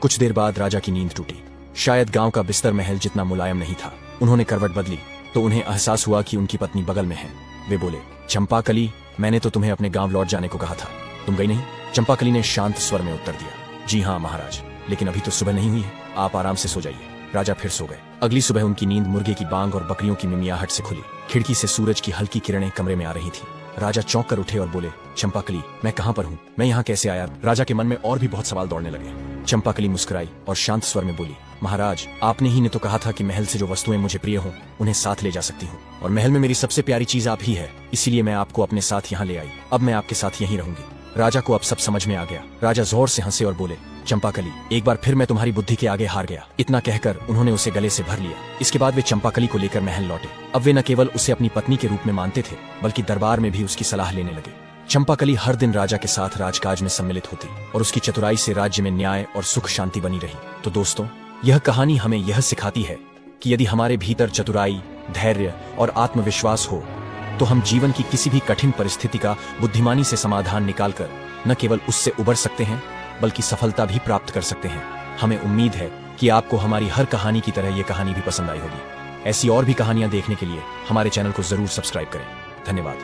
कुछ देर बाद राजा की नींद टूटी। शायद गांव का बिस्तर महल जितना मुलायम नहीं था। उन्होंने करवट बदली तो उन्हें एहसास हुआ कि उनकी पत्नी बगल में है। वे बोले, चंपाकली, मैंने तो तुम्हें अपने गांव लौट जाने को कहा था, तुम गई नहीं? चंपाकली ने शांत स्वर में उत्तर दिया, जी हाँ महाराज, लेकिन अभी तो सुबह नहीं हुई है, आप आराम से सो जाइए। राजा फिर सो गए। अगली सुबह उनकी नींद मुर्गे की बांग और बकरियों की मिमियाहट से खुली। खिड़की से सूरज की हल्की किरणें कमरे में आ रही थी। राजा चौंक कर उठे और बोले, चंपाकली, मैं कहाँ पर हूँ? मैं यहाँ कैसे आया? राजा के मन में और भी बहुत सवाल दौड़ने लगे। चंपाकली मुस्कुराई और शांत स्वर में बोली, महाराज, आपने ही ने तो कहा था कि महल से जो वस्तुएं मुझे प्रिय हों उन्हें साथ ले जा सकती हूँ, और महल में मेरी सबसे प्यारी चीज आप ही है, इसीलिए मैं आपको अपने साथ यहाँ ले आई। अब मैं आपके साथ यहीं रहूंगी। राजा को अब सब समझ में आ गया। राजा जोर से हंसे और बोले, चंपाकली, एक बार फिर मैं तुम्हारी बुद्धि के आगे हार गया। इतना कहकर उन्होंने उसे गले से भर लिया। इसके बाद वे चंपाकली को लेकर महल लौटे। अब वे न केवल उसे अपनी पत्नी के रूप में मानते थे, बल्कि दरबार में भी उसकी सलाह लेने लगे। चंपाकली हर दिन राजा के साथ राजकाज में सम्मिलित होती और उसकी चतुराई से राज्य में न्याय और सुख शांति बनी रही। तो दोस्तों, यह कहानी हमें यह सिखाती है कि यदि हमारे भीतर चतुराई, धैर्य और आत्मविश्वास हो तो हम जीवन की किसी भी कठिन परिस्थिति का बुद्धिमानी से समाधान निकालकर न केवल उससे उबर सकते हैं, बल्कि सफलता भी प्राप्त कर सकते हैं। हमें उम्मीद है कि आपको हमारी हर कहानी की तरह ये कहानी भी पसंद आई होगी। ऐसी और भी कहानियां देखने के लिए हमारे चैनल को जरूर सब्सक्राइब करें। धन्यवाद।